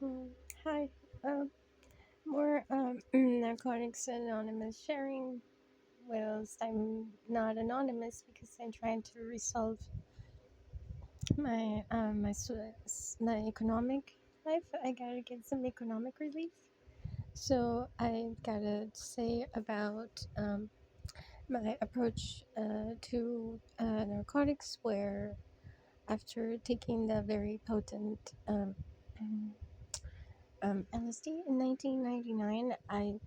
Mm, Hi. More Narcotics Anonymous sharing. Whilst I'm not anonymous because I'm trying to resolve my economic life. I gotta get some economic relief. So I gotta say about my approach to narcotics, where after taking the very potent LSD in 1999,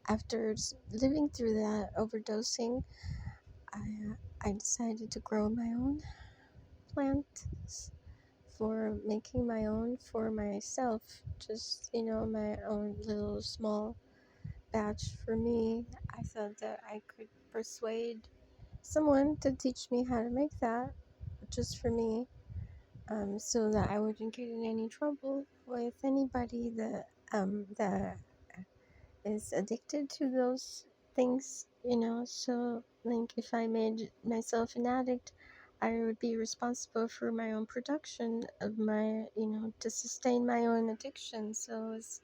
after living through that overdosing, I decided to grow my own plants for making my own for myself. Just, my own little small batch for me. I thought that I could persuade someone to teach me how to make that just for me, so that I wouldn't get in any trouble with anybody that is addicted to those things. So, like, if I made myself an addict, I would be responsible for my own production of to sustain my own addiction. So, it's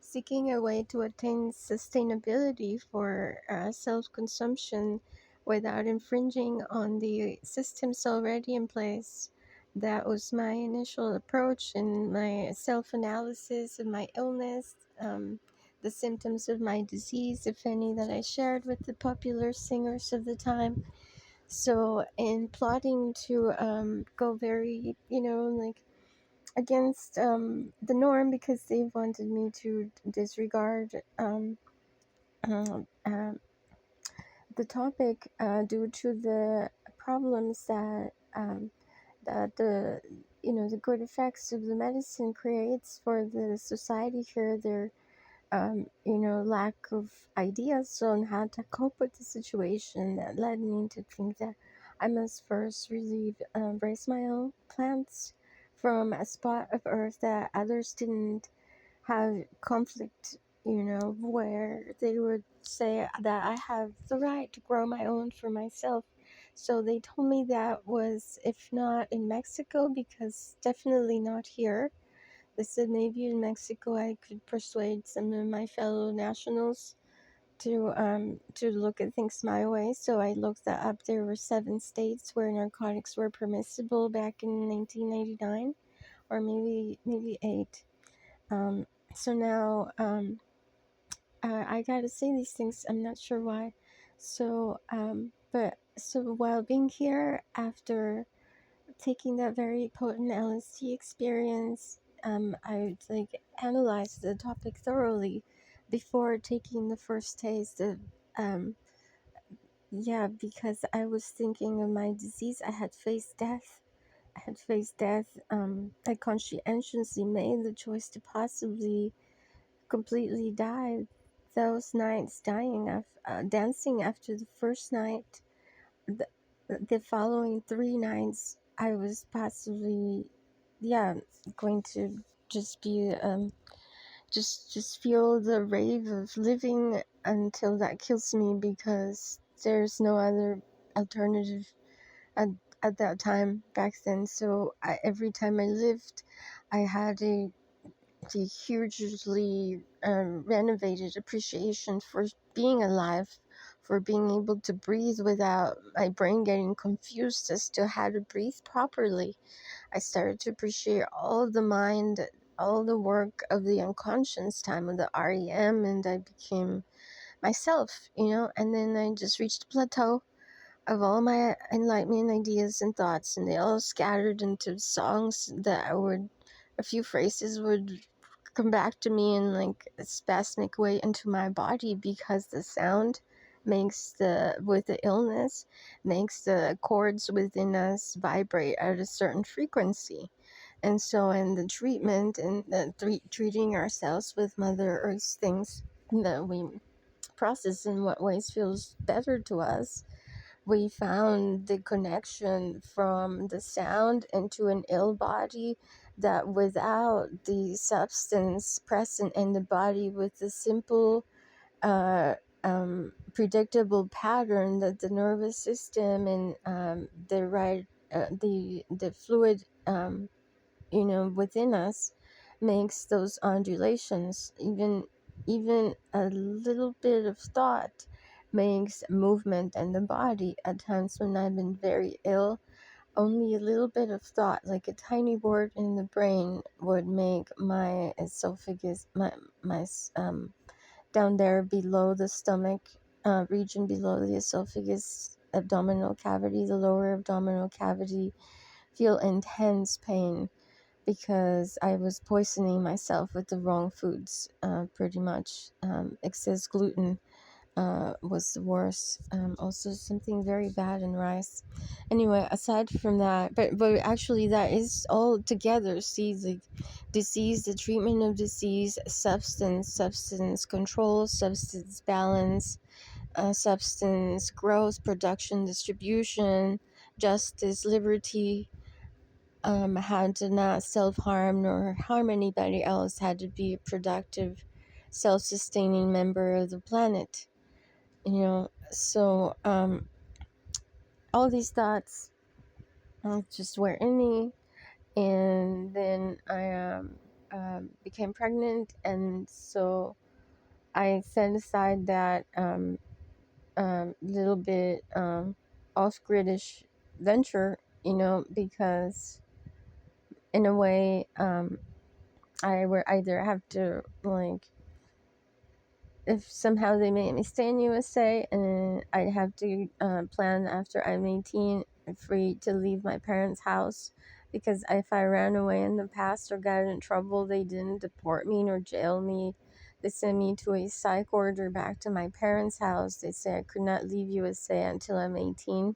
seeking a way to attain sustainability for self consumption without infringing on the systems already in place. That was my initial approach in my self analysis of my illness, the symptoms of my disease, if any, that I shared with the popular singers of the time. So, in plotting to go very, like, against the norm, because they wanted me to disregard um, um, the topic due to the problems that the good effects of the medicine creates for the society here. Their lack of ideas on how to cope with the situation that led me to think that I must first really raise my own plants from a spot of earth that others didn't have conflict, where they would say that I have the right to grow my own for myself. So they told me that was, if not in Mexico, because definitely not here. They said maybe in Mexico I could persuade some of my fellow nationals to look at things my way. So I looked that up. There were 7 states where narcotics were permissible back in 1999, or maybe 8. Um, so now I gotta say these things. I'm not sure why. So while being here, after taking that very potent LSD experience, I like analyzed the topic thoroughly before taking the first taste of um, yeah, because I was thinking of my disease. I had faced death. I had faced death. I conscientiously made the choice to possibly completely die. Those nights dying of dancing after the first night, the, the following 3 nights, I was possibly, yeah, going to just be just feel the rave of living until that kills me, because there's no other alternative at, at that time back then. So every time I lived, I had the hugely renovated appreciation for being alive, for being able to breathe without my brain getting confused as to how to breathe properly. I started to appreciate all of the mind, all the work of the unconscious time of the REM, and I became myself. And then I just reached a plateau of all my enlightenment ideas and thoughts, and they all scattered into songs that a few phrases would come back to me in like a spasmic way into my body, because the sound with the illness, makes the chords within us vibrate at a certain frequency. And so in the treatment and treating ourselves with Mother Earth's things that we process in what ways feels better to us, we found the connection from the sound into an ill body, that without the substance present in the body, with the simple uh, predictable pattern that the nervous system and the fluid within us makes those undulations. Even a little bit of thought makes movement in the body. At times when I've been very ill, only a little bit of thought, like a tiny word in the brain, would make my esophagus, my down there below the stomach region, below the esophagus, abdominal cavity, the lower abdominal cavity, feel intense pain because I was poisoning myself with the wrong foods, pretty much. Excess gluten was the worst. Also, something very bad in rice. Anyway, aside from that, but actually, that is all together. See, the disease, the treatment of disease, substance control, substance balance, substance growth, production, distribution, justice, liberty, had to not self-harm nor harm anybody else, had to be a productive, self-sustaining member of the planet, so all these thoughts just were in me. And then I became pregnant, and so I set aside that little bit off-gridish venture, because in a way, I would either have to, like, if somehow they made me stay in USA, and I'd have to plan after I'm 18 and free to leave my parents' house, because if I ran away in the past or got in trouble, they didn't deport me nor jail me. They sent me to a psych order back to my parents' house. They say I could not leave USA until I'm 18.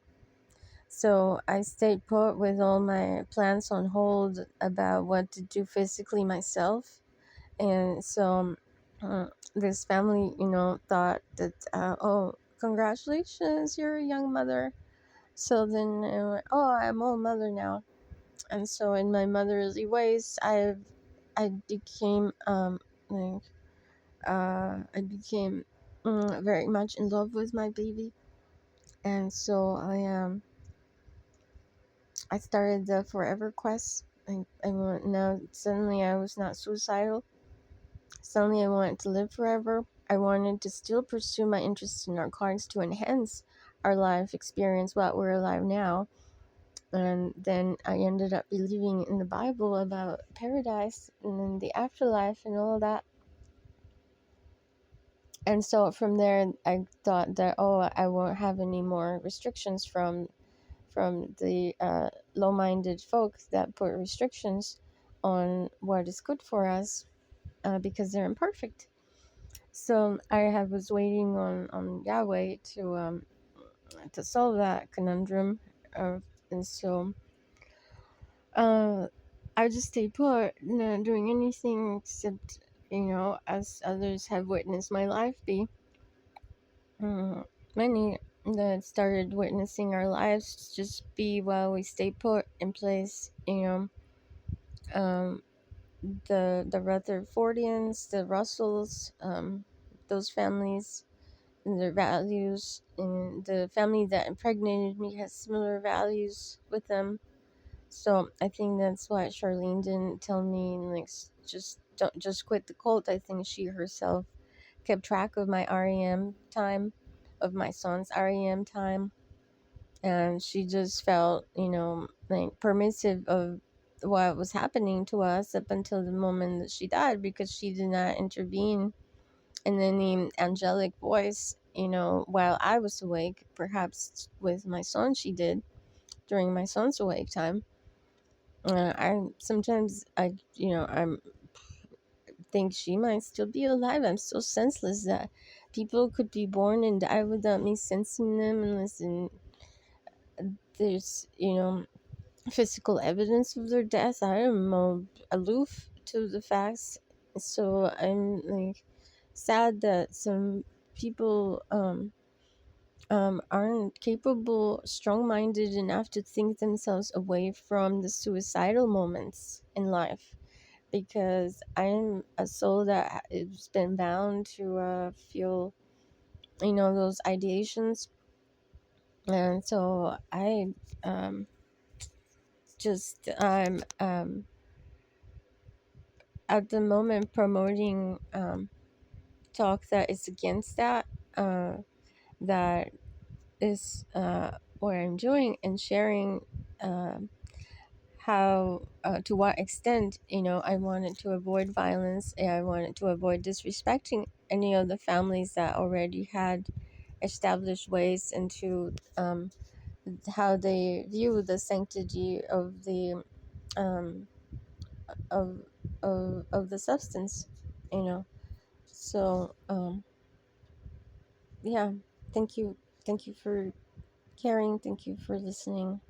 So I stayed put with all my plans on hold about what to do physically myself. And so this family, thought that, oh, congratulations, you're a young mother. So then, oh, I'm all mother now. And so in my motherly ways, I became like I became very much in love with my baby. And so I started the forever quest. Now suddenly I was not suicidal. Suddenly I wanted to live forever. I wanted to still pursue my interest in narcotics to enhance our life experience while we're alive now. And then I ended up believing in the Bible about paradise and then the afterlife and all of that. And so from there, I thought that, oh, I won't have any more restrictions from the low-minded folk that put restrictions on what is good for us, because they're imperfect. So was waiting on Yahweh to solve that conundrum, and so I just stayed put, not doing anything except, as others have witnessed my life be. Many that started witnessing our lives just be while we stay put in place. Um, the Rutherfordians, the Russells, those families and their values, and the family that impregnated me has similar values with them. So I think that's why Charlene didn't tell me, like, just quit the cult. I think she herself kept track of my REM time, of my son's REM time, and she just felt, like, permissive of what was happening to us up until the moment that she died, because she did not intervene in any angelic voice, while I was awake. Perhaps with my son she did during my son's awake time. I sometimes I'm think she might still be alive. I'm so senseless that people could be born and die without me sensing them, unless there's physical evidence of their death. I am aloof to the facts, so I'm, like, sad that some people aren't capable, strong-minded enough to think themselves away from the suicidal moments in life, because I'm a soul that has been bound to feel, those ideations. And so um, just at the moment promoting talk that is against that. That is what I'm doing, and sharing how to what extent, I wanted to avoid violence, and I wanted to avoid disrespecting any of the families that already had established ways into how they view the sanctity of the um, of of the substance, you know. So yeah, thank you, thank you for caring, thank you for listening.